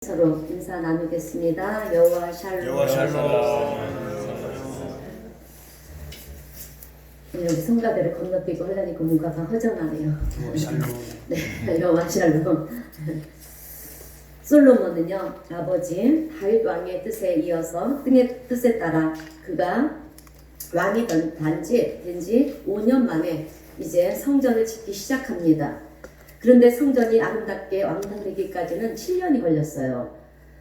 서로 인사 나누겠습니다. 여호와 샬롬. 여호와 샬롬. 여기 성가대를 건너뛰고 하려니까 뭔가 허전하네요. 샬롬. 네, 여호와 샬롬. 솔로몬은요, 아버지 다윗 왕의 뜻에 이어서 등의 뜻에 따라 그가 왕이 된지 5년 만에 이제 성전을 짓기 시작합니다. 그런데 성전이 아름답게 완성되기까지는 7년이 걸렸어요.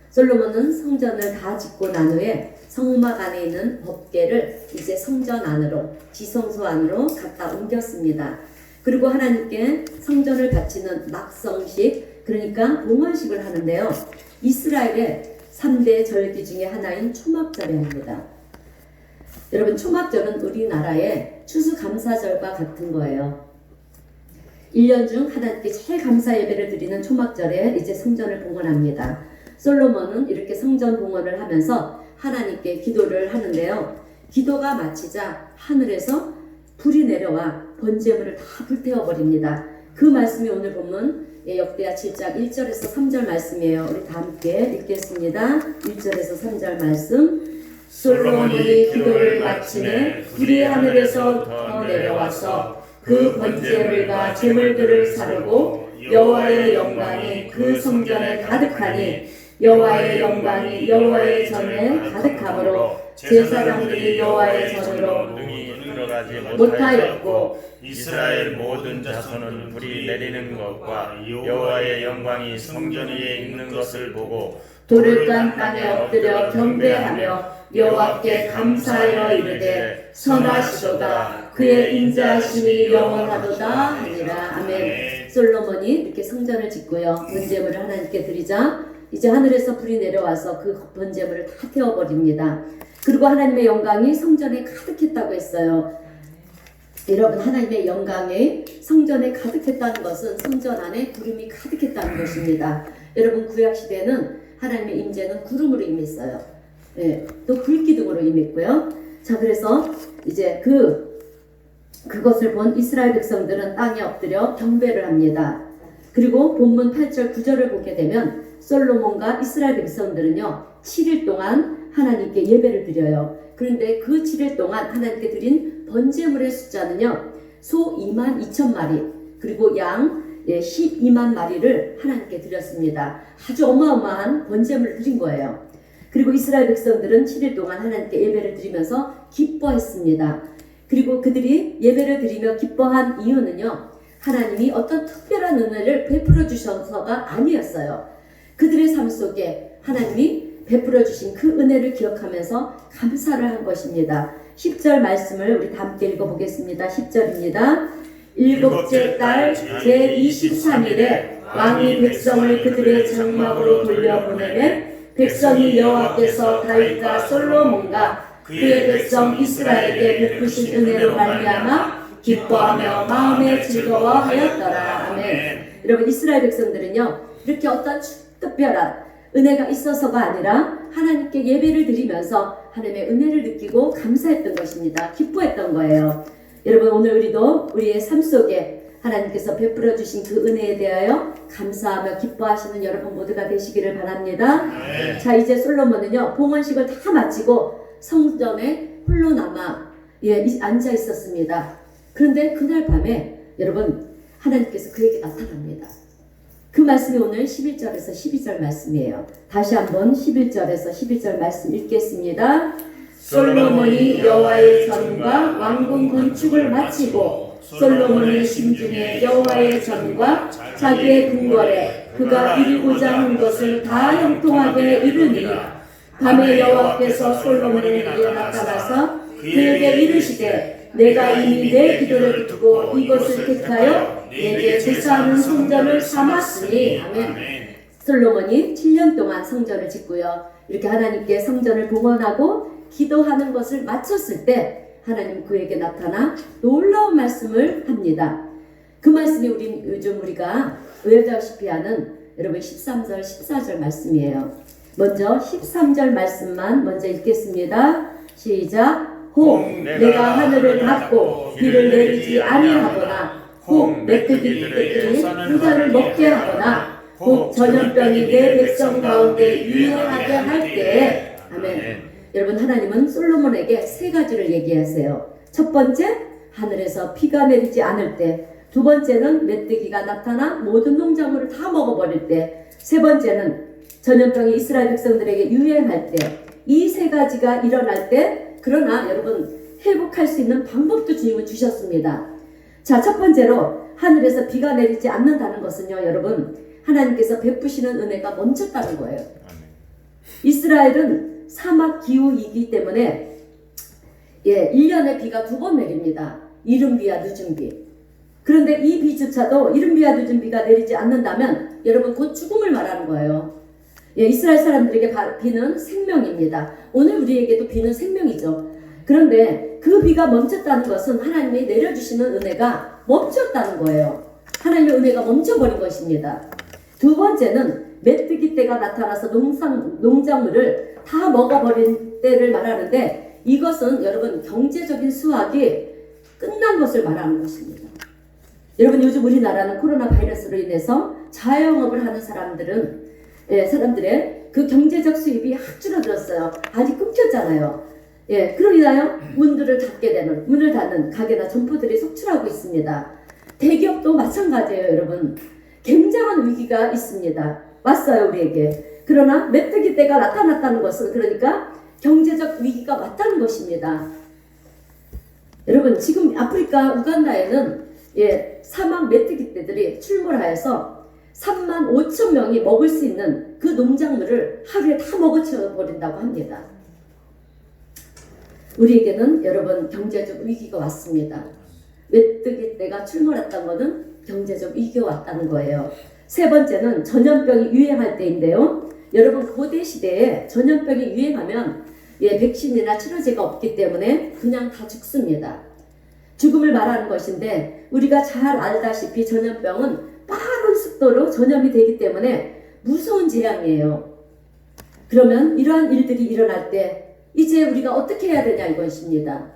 솔로몬은 성전을 다 짓고 난 후에 성막 안에 있는 법궤를 이제 성전 안으로, 지성소 안으로 갖다 옮겼습니다. 그리고 하나님께 성전을 바치는 낙성식, 그러니까 봉헌식을 하는데요. 이스라엘의 3대 절기 중에 하나인 초막절에 합니다. 여러분, 초막절은 우리나라의 추수감사절과 같은 거예요. 1년 중 하나님께 제일 감사 예배를 드리는 초막절에 이제 성전을 봉헌합니다. 솔로몬은 이렇게 성전 봉헌을 하면서 하나님께 기도를 하는데요. 기도가 마치자 하늘에서 불이 내려와 번제물을 다 불태워버립니다. 그 말씀이 오늘 본문 역대하 7장 1절에서 3절 말씀이에요. 우리 다 함께 읽겠습니다. 1절에서 3절 말씀. 솔로몬이 기도를 마치매 불이 하늘에서 더 내려와서 그 번제물과 제물들을 사르고 여호와의 영광이 그 성전에 가득하니 여호와의 영광이 여호와의 전에 가득함으로 제사장들이 여호와의 전으로 능히 들어가지 못하였고 이스라엘 모든 자손은 불이 내리는 것과 여호와의 영광이 성전 위에 있는 것을 보고 돌을 깐 땅에 엎드려 경배하며 여호와께 감사하여 이르되 선하시도다 그의 인자하심이 영원하도다 하니라. 아멘. 솔로몬이 이렇게 성전을 짓고요, 번제물을 하나님께 드리자 이제 하늘에서 불이 내려와서 그 번제물을 다 태워버립니다. 그리고 하나님의 영광이 성전에 가득했다고 했어요. 여러분, 하나님의 영광이 성전에 가득했다는 것은 성전 안에 구름이 가득했다는 것입니다. 여러분, 구약시대에는 하나님의 임재는 구름으로 임했어요. 네, 또 불기둥으로 임했고요. 자, 그래서 이제 그것을 본 이스라엘 백성들은 땅에 엎드려 경배를 합니다. 그리고 본문 8절 9절을 보게 되면 솔로몬과 이스라엘 백성들은요 7일 동안 하나님께 예배를 드려요. 그런데 그 7일 동안 하나님께 드린 번제물의 숫자는요 소 22,000마리 그리고 양 12만 마리를 하나님께 드렸습니다. 아주 어마어마한 번제물을 드린 거예요. 그리고 이스라엘 백성들은 7일 동안 하나님께 예배를 드리면서 기뻐했습니다. 그리고 그들이 예배를 드리며 기뻐한 이유는요, 하나님이 어떤 특별한 은혜를 베풀어 주셔서가 아니었어요. 그들의 삶 속에 하나님이 베풀어 주신 그 은혜를 기억하면서 감사를 한 것입니다. 10절 말씀을 우리 다 함께 읽어보겠습니다. 10절입니다. 일곱째 달 제23일에 왕이 백성을 그들의 장막으로 돌려보내매 백성이 여호와께서 다윗과 솔로몬과 그의 백성 이스라엘에게 베푸신 은혜로 말미암아 기뻐하며 마음에 즐거워하였더라. 아멘. 여러분, 이스라엘 백성들은요 이렇게 어떤 특별한 은혜가 있어서가 아니라 하나님께 예배를 드리면서 하나님의 은혜를 느끼고 감사했던 것입니다. 기뻐했던 거예요. 여러분, 오늘 우리도 우리의 삶 속에 하나님께서 베풀어 주신 그 은혜에 대하여 감사하며 기뻐하시는 여러분 모두가 되시기를 바랍니다. 네. 자, 이제 솔로몬은요 봉헌식을 다 마치고 성전에 홀로 남아 앉아 있었습니다. 그런데 그날 밤에 여러분 하나님께서 그에게 나타납니다. 그 말씀이 오늘 11절에서 12절 말씀이에요. 다시 한번 11절에서 12절 말씀 읽겠습니다. 솔로몬이 여호와의 전과 왕궁 건축을 마치고 솔로몬의 심중에 여호와의 전과 자기의 궁궐에 그가 이루고자 한 것을 다 형통하게 이루니 밤에 여호와께서 솔로몬에게 나타나서 그에게 이르시되 내가 이미 내 기도를 듣고 이것을 택하여 내게 제사하는 성전을 삼았으니. 아멘. 솔로몬이 7년 동안 성전을 짓고요, 이렇게 하나님께 성전을 봉헌하고 기도하는 것을 마쳤을 때 하나님 그에게 나타나 놀라운 말씀을 합니다. 그 말씀이 요즘 우리가 외우다시피 하는 여러분 13절 14절 말씀이에요. 먼저 13절 말씀만 먼저 읽겠습니다. 시작. 홍 내가 하늘을 닫고 비를 내리지 아니하거나 홍 메뚜기들이 부자를 먹게 하거나 곧 전염병이 내 백성 가운데 유행하게 할 때에. 아멘. 여러분, 하나님은 솔로몬에게 세 가지를 얘기하세요. 첫 번째, 하늘에서 비가 내리지 않을 때. 두 번째는 메뚜기가 나타나 모든 농작물을 다 먹어버릴 때. 세 번째는 전염병이 이스라엘 백성들에게 유행할 때. 이 세 가지가 일어날 때, 그러나 여러분, 회복할 수 있는 방법도 주님은 주셨습니다. 자, 첫 번째로 하늘에서 비가 내리지 않는다는 것은요, 여러분, 하나님께서 베푸시는 은혜가 멈췄다는 거예요. 이스라엘은 사막 기후이기 때문에 1년에 비가 2번 내립니다. 이른 비와 늦은 비. 그런데 이 비조차도 이른 비와 늦은 비가 내리지 않는다면 여러분 곧 죽음을 말하는 거예요. 이스라엘 사람들에게 비는 생명입니다. 오늘 우리에게도 비는 생명이죠. 그런데 그 비가 멈췄다는 것은 하나님이 내려주시는 은혜가 멈췄다는 거예요. 하나님의 은혜가 멈춰버린 것입니다. 두 번째는 메뚜기 떼가 나타나서 농작물을 다 먹어버린 때를 말하는데, 이것은 여러분 경제적인 수확이 끝난 것을 말하는 것입니다. 여러분, 요즘 우리나라는 코로나 바이러스로 인해서 자영업을 하는 사람들의 그 경제적 수입이 확 줄어들었어요. 아직 끊겼잖아요. 그로 인하여 문을 닫는 가게나 점포들이 속출하고 있습니다. 대기업도 마찬가지예요, 여러분. 굉장한 위기가 있습니다. 왔어요, 우리에게. 그러나 메뚜기 떼가 나타났다는 것은, 그러니까 경제적 위기가 왔다는 것입니다. 여러분, 지금 아프리카 우간다에는 사막 메뚜기 떼들이 출몰하여서 35,000명이 먹을 수 있는 그 농작물을 하루에 다 먹어치워 버린다고 합니다. 우리에게는 여러분 경제적 위기가 왔습니다. 메뚜기 떼가 출몰했던 것은 경제적 위기가 왔다는 거예요. 세 번째는 전염병이 유행할 때인데요. 여러분, 고대 시대에 전염병이 유행하면 백신이나 치료제가 없기 때문에 그냥 다 죽습니다. 죽음을 말하는 것인데, 우리가 잘 알다시피 전염병은 빠른 속도로 전염이 되기 때문에 무서운 재앙이에요. 그러면 이러한 일들이 일어날 때 이제 우리가 어떻게 해야 되냐 이것입니다.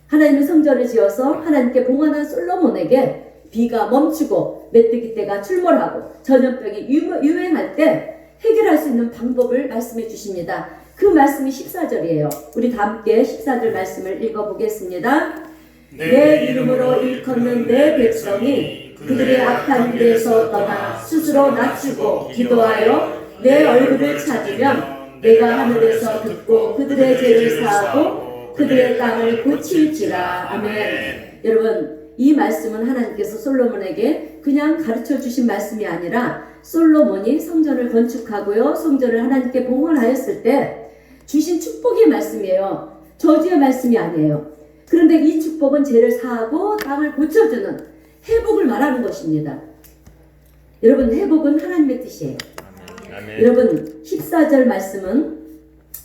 하나님의 성전을 지어서 하나님께 봉헌한 솔로몬에게 비가 멈추고 메뚜기 떼가 출몰하고 전염병이 유행할 때 해결할 수 있는 방법을 말씀해 주십니다. 그 말씀이 14절이에요. 우리 다 함께 14절 말씀을 읽어보겠습니다. 내 이름으로 일컫는 내 백성이 그들의 악한 길에서 떠나 스스로 낮추고 기도하여 내 얼굴을 찾으면 내가 하늘에서 듣고 그들의 죄를 사하고 그들의 땅을 고칠지라. 아멘. 여러분, 이 말씀은 하나님께서 솔로몬에게 그냥 가르쳐 주신 말씀이 아니라 솔로몬이 성전을 건축하고요, 성전을 하나님께 봉헌하였을 때 주신 축복의 말씀이에요. 저주의 말씀이 아니에요. 그런데 이 축복은 죄를 사하고 땅을 고쳐주는 회복을 말하는 것입니다. 여러분, 회복은 하나님의 뜻이에요. 아멘. 여러분, 14절 말씀은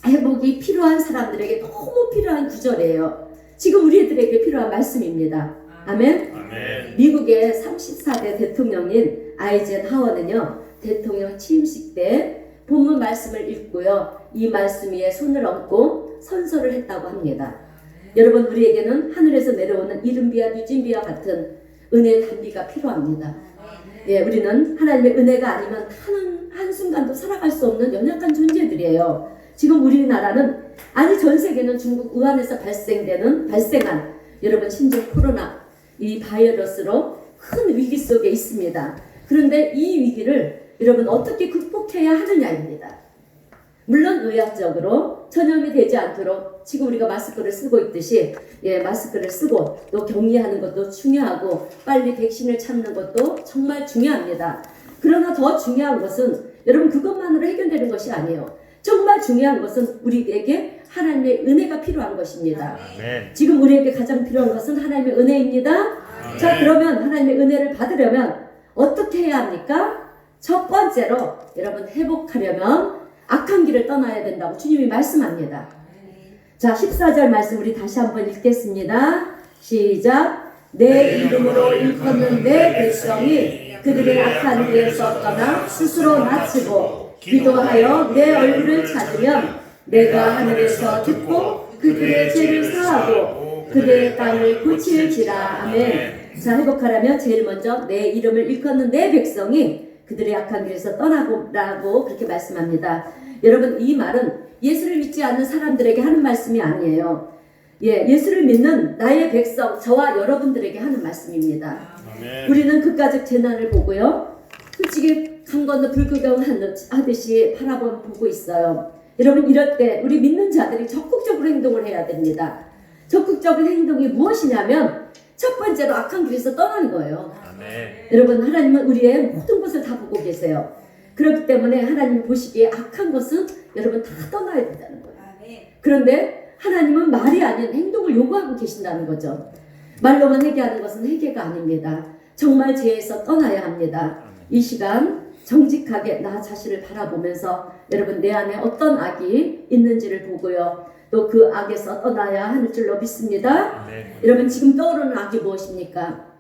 회복이 필요한 사람들에게 너무 필요한 구절이에요. 지금 우리들에게 필요한 말씀입니다. 아멘. 아멘. 미국의 34대 대통령인 아이젠하워는요, 대통령 취임식 때 본문 말씀을 읽고요, 이 말씀 위에 손을 얹고 선서를 했다고 합니다. 여러분, 우리에게는 하늘에서 내려오는 이른 비와 늦은 비와 같은 은혜의 단비가 필요합니다. 우리는 하나님의 은혜가 아니면 한순간도 살아갈 수 없는 연약한 존재들이에요. 지금 우리나라는, 아니 전 세계는 중국 우한에서 발생한 여러분 신종 코로나 이 바이러스로 큰 위기 속에 있습니다. 그런데 이 위기를 여러분 어떻게 극복해야 하느냐입니다. 물론 의학적으로 전염이 되지 않도록 지금 우리가 마스크를 쓰고 있듯이 마스크를 쓰고 또 격리하는 것도 중요하고 빨리 백신을 찾는 것도 정말 중요합니다. 그러나 더 중요한 것은 여러분 그것만으로 해결되는 것이 아니에요. 정말 중요한 것은 우리에게 하나님의 은혜가 필요한 것입니다. 아멘. 지금 우리에게 가장 필요한 것은 하나님의 은혜입니다. 아멘. 자, 그러면 하나님의 은혜를 받으려면 어떻게 해야 합니까? 첫 번째로 여러분 회복하려면 악한 길을 떠나야 된다고 주님이 말씀합니다. 자, 14절 말씀 우리 다시 한번 읽겠습니다. 시작. 내 이름으로 일컫는 내 백성이 그들의 악한 길에서 떠나 스스로 낮추고 기도하여 내 얼굴을 찾으면 내가 하늘에서 듣고 그들의 죄를 사하고 그들의 땅을 고칠지라. 아멘. 자, 회복하려면 제일 먼저 내 이름을 일컫는 내 백성이 그들의 악한 길에서 떠나고라고 그렇게 말씀합니다. 여러분, 이 말은 예수를 믿지 않는 사람들에게 하는 말씀이 아니에요. 예수를 믿는 나의 백성, 저와 여러분들에게 하는 말씀입니다. 아멘. 우리는 극가적 재난을 보고요, 솔직히 강 건너 불구경 하듯이 보고 있어요. 여러분, 이럴 때 우리 믿는 자들이 적극적으로 행동을 해야 됩니다. 적극적인 행동이 무엇이냐면 첫 번째로 악한 길에서 떠나는 거예요. 아멘. 여러분, 하나님은 우리의 모든 것을 다 보고 계세요. 그렇기 때문에 하나님 보시기에 악한 것은 여러분 다 떠나야 된다는 거예요. 그런데 하나님은 말이 아닌 행동을 요구하고 계신다는 거죠. 말로만 회개하는 것은 회개가 아닙니다. 정말 죄에서 떠나야 합니다. 이 시간 정직하게 나 자신을 바라보면서 여러분, 내 안에 어떤 악이 있는지를 보고요, 또 그 악에서 떠나야 하는 줄로 믿습니다. 여러분, 지금 떠오르는 악이 무엇입니까?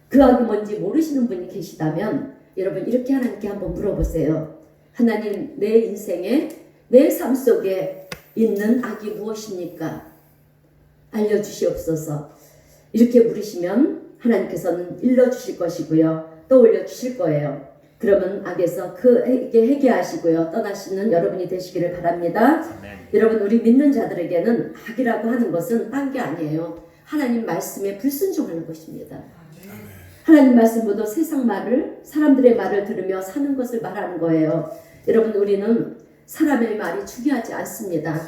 그 악이 뭔지 모르시는 분이 계시다면 여러분, 이렇게 하나님께 한번 물어보세요. 하나님, 내 인생에, 내 삶 속에 있는 악이 무엇입니까? 알려주시옵소서. 이렇게 물으시면 하나님께서는 일러주실 것이고요, 떠올려 주실 거예요. 그러면 악에서 그에게 회개하시고요, 떠나시는 여러분이 되시기를 바랍니다. 여러분, 우리 믿는 자들에게는 악이라고 하는 것은 딴 게 아니에요. 하나님 말씀에 불순종하는 것입니다. 하나님 말씀보다 세상 말을, 사람들의 말을 들으며 사는 것을 말하는 거예요. 여러분, 우리는 사람의 말이 중요하지 않습니다.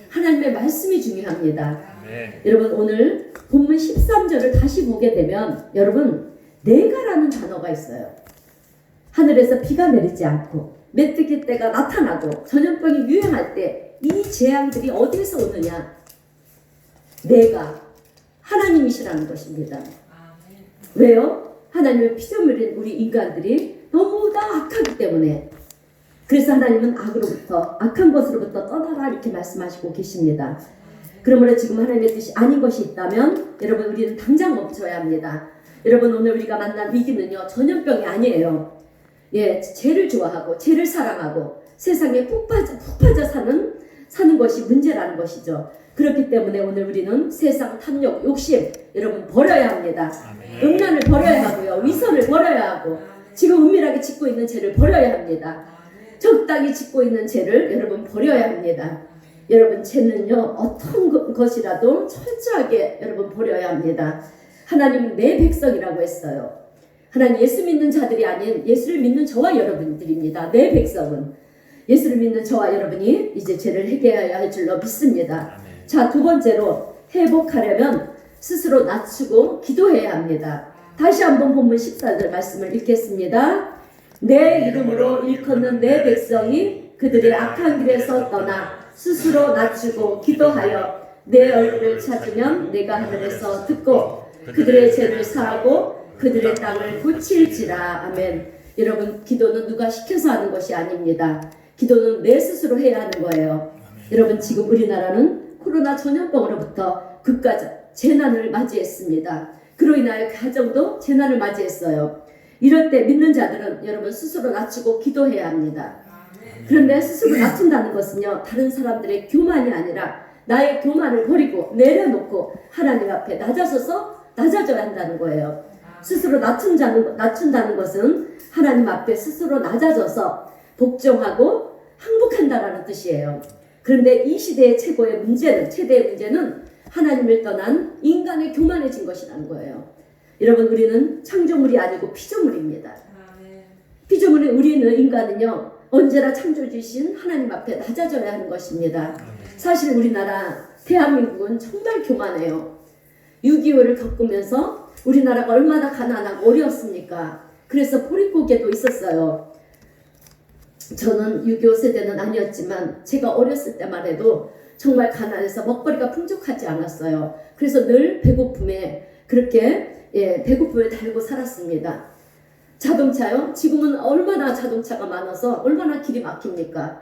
하나님의 말씀이 중요합니다. 여러분, 오늘 본문 13절을 다시 보게 되면 여러분, 내가라는 단어가 있어요. 하늘에서 비가 내리지 않고 메뚜기 떼가 나타나고 전염병이 유행할 때 이 재앙들이 어디에서 오느냐? 내가 하나님이시라는 것입니다. 왜요? 하나님의 피조물인 우리 인간들이 너무 다 악하기 때문에. 그래서 하나님은 악으로부터, 악한 것으로부터 떠나라 이렇게 말씀하시고 계십니다. 그러므로 지금 하나님의 뜻이 아닌 것이 있다면 여러분, 우리는 당장 멈춰야 합니다. 여러분, 오늘 우리가 만난 위기는요, 전염병이 아니에요. 죄를 좋아하고 죄를 사랑하고 세상에 푹 빠져 사는 것이 문제라는 것이죠. 그렇기 때문에 오늘 우리는 세상 탐욕, 욕심 여러분 버려야 합니다. 음란을 버려야 하고요, 위선을 버려야 하고, 지금 은밀하게 짓고 있는 죄를 버려야 합니다. 적당히 짓고 있는 죄를 여러분 버려야 합니다. 여러분, 죄는요, 어떤 것이라도 철저하게 여러분 버려야 합니다. 하나님은 내 백성이라고 했어요. 하나님, 예수 믿는 자들이 아닌 예수를 믿는 저와 여러분들입니다. 내 백성은 예수를 믿는 저와 여러분이 이제 죄를 회개해야 할 줄로 믿습니다. 자, 두 번째로 회복하려면 스스로 낮추고 기도해야 합니다. 다시 한번 본문 14절 말씀을 읽겠습니다. 내 이름으로 일컫는 내 백성이 그들의 악한 길에서 떠나 스스로 낮추고 기도하여 내 얼굴을 찾으면 내가 하늘에서 듣고 그들의 죄를 사하고 그들의 땅을 고칠지라. 아멘. 여러분, 기도는 누가 시켜서 하는 것이 아닙니다. 기도는 내 스스로 해야 하는 거예요. 여러분, 지금 우리나라는 코로나 전염병으로부터 극가적 재난을 맞이했습니다. 그로 인하여 가정도 재난을 맞이했어요. 이럴 때 믿는 자들은 여러분 스스로 낮추고 기도해야 합니다. 그런데 스스로 낮춘다는 것은요, 다른 사람들의 교만이 아니라 나의 교만을 버리고 내려놓고 하나님 앞에 낮아져야 한다는 거예요. 스스로 낮춘다는 것은 하나님 앞에 스스로 낮아져서 복종하고 항복한다라는 뜻이에요. 그런데 이 시대의 최대의 문제는 하나님을 떠난 인간의 교만해진 것이라는 거예요. 여러분, 우리는 창조물이 아니고 피조물입니다. 피조물인 우리는, 인간은요, 언제나 창조주신 하나님 앞에 낮아져야 하는 것입니다. 사실 우리나라 대한민국은 정말 교만해요. 6.25를 겪으면서 우리나라가 얼마나 가난하고 어려웠습니까? 그래서 보릿고개도 있었어요. 저는 6.25 세대는 아니었지만 제가 어렸을 때만 해도 정말 가난해서 먹거리가 풍족하지 않았어요. 그래서 늘 배고픔에 배고픔을 달고 살았습니다. 자동차요? 지금은 얼마나 자동차가 많아서 얼마나 길이 막힙니까?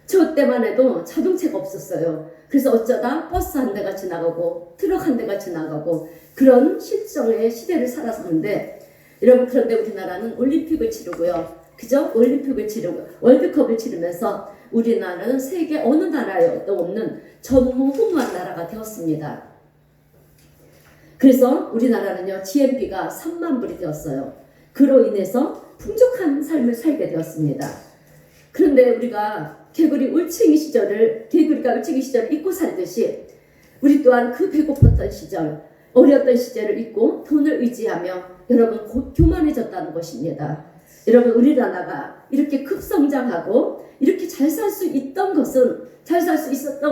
저 때만 해도 자동차가 없었어요. 그래서 어쩌다 버스 한 대가 지나가고 트럭 한 대가 지나가고 그런 실정의 시대를 살았었는데, 여러분, 그런데 우리나라는 올림픽을 치르고요, 그죠? 올림픽을 치르고 월드컵을 치르면서 우리나라는 세계 어느 나라에도 없는 전무후무한 나라가 되었습니다. 그래서 우리나라는요, GNP가 3만 불이 되었어요. 그로 인해서 풍족한 삶을 살게 되었습니다. 그런데 우리가 개구리가 울챙이 시절을 잊고 살듯이 우리 또한 그 배고팠던 시절, 어려웠던 시절을 잊고 돈을 의지하며 여러분 교만해졌다는 것입니다. 여러분 우리나라가 이렇게 급성장하고 이렇게 잘 살 수 있었던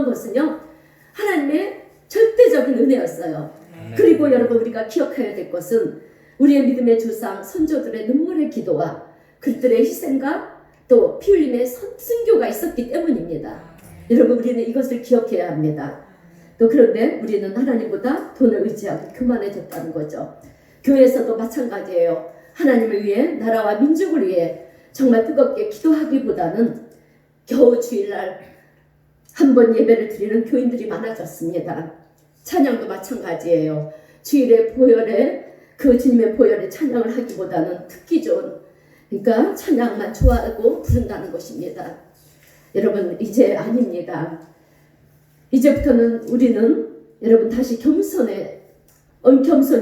것은요 하나님의 절대적인 은혜였어요. 그리고 여러분 우리가 기억해야 될 것은 우리의 믿음의 조상 선조들의 눈물의 기도와 그들의 희생과 또 피 흘림의 순교가 있었기 때문입니다. 여러분 우리는 이것을 기억해야 합니다. 또 그런데 우리는 하나님보다 돈을 의지하고 교만해졌다는 거죠. 교회에서도 마찬가지예요. 하나님을 위해 나라와 민족을 위해 정말 뜨겁게 기도하기보다는 겨우 주일날 한 번 예배를 드리는 교인들이 많아졌습니다. 찬양도 마찬가지예요. 주일의 보혈에 그 주님의 보혈에 찬양을 하기보다는 듣기 좋은 그러니까 찬양만 좋아하고 부른다는 것입니다. 여러분 이제 아닙니다. 이제부터는 우리는 여러분 다시 겸손히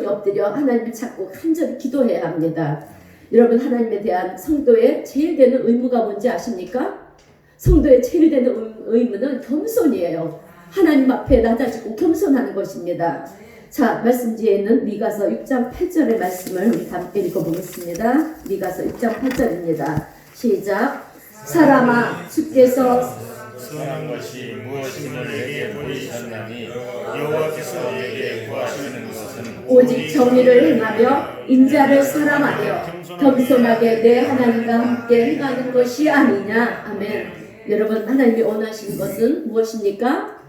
엎드려 하나님을 찾고 간절히 기도해야 합니다. 여러분 하나님에 대한 성도의 제일 되는 의무가 뭔지 아십니까? 성도의 제일 되는 의무는 겸손이에요. 하나님 앞에 낮아지고 겸손하는 것입니다. 자, 말씀 뒤에 있는 미가서 6장 8절의 말씀을 우리 함께 읽어보겠습니다. 미가서 6장 8절입니다. 시작. 사람아 주께서 선한 것이 무엇인지 내게 보이셨나니 여호와께서 내게 구하시는 것은 오직 정의를 행하며 인자를 사랑하며 겸손하게 내 하나님과 함께 행하는 것이 아니냐. 아멘. 여러분 하나님이 원하시는 것은 무엇입니까?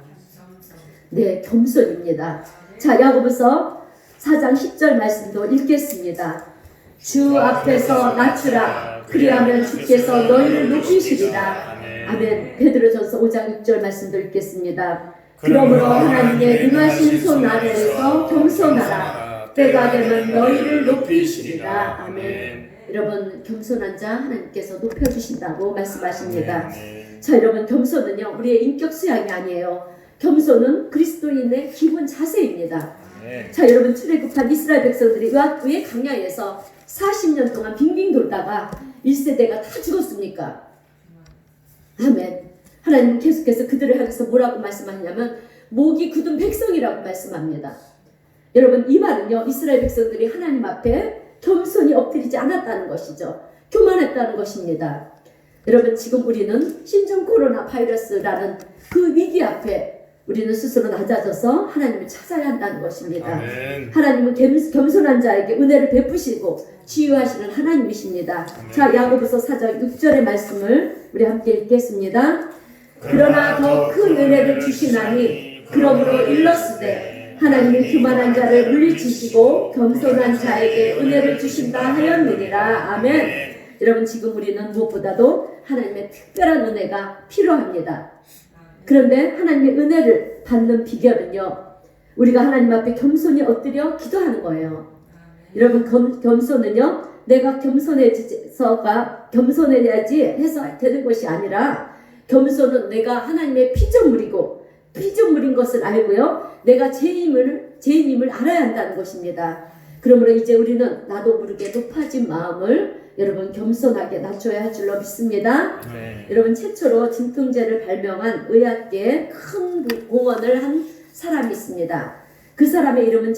네, 겸손입니다. 자, 야고보서 4장 10절 말씀도 읽겠습니다. 주 앞에서 낮추라. 그리하면 주께서 너희를 높이시리라. 아멘. 베드로전서 5장 6절 말씀도 읽겠습니다. 그러므로 하나님의 능하신 손 아래에서 겸손하라. 때가 되면 너희를 높이시리라. 아멘. 여러분 겸손한 자 하나님께서 높여주신다고 말씀하십니다. 자, 여러분 겸손은요 우리의 인격 수양이 아니에요. 겸손은 그리스도인의 기본 자세입니다. 자, 여러분 출애굽한 이스라엘 백성들이 왜 강야에서 40년 동안 빙빙 돌다가 1세대가 다 죽었습니까? 아멘. 하나님은 계속해서 그들을 향해서 뭐라고 말씀하냐면 목이 굳은 백성이라고 말씀합니다. 여러분 이 말은요 이스라엘 백성들이 하나님 앞에 겸손히 엎드리지 않았다는 것이죠. 교만했다는 것입니다. 여러분 지금 우리는 신종 코로나 바이러스라는 그 위기 앞에 우리는 스스로 낮아져서 하나님을 찾아야 한다는 것입니다. 아멘. 하나님은 겸손한 자에게 은혜를 베푸시고 치유하시는 하나님이십니다. 자, 야고보서 4장 6절의 말씀을 우리 함께 읽겠습니다. 그러나 더 큰 은혜를 주시나니 그러므로 일렀으되 하나님이 교만한 자를 물리치시고 겸손한 자에게 은혜를 주신다 하였느니라. 아멘. 여러분 지금 우리는 무엇보다도 하나님의 특별한 은혜가 필요합니다. 그런데 하나님의 은혜를 받는 비결은요 우리가 하나님 앞에 겸손히 엎드려 기도하는 거예요. 여러분 겸손은요 내가 겸손해야지 해서 되는 것이 아니라 겸손은 내가 하나님의 피조물인 것을 알고요 내가 죄인임을 알아야 한다는 것입니다. 그러므로 이제 우리는 나도 모르게 높아진 마음을 여러분 겸손하게 낮춰야 할 줄로 믿습니다. 여러분 최초로 진통제를 발명한 의학계에 큰 공헌을 한 사람이 있습니다. 그 사람의 이름은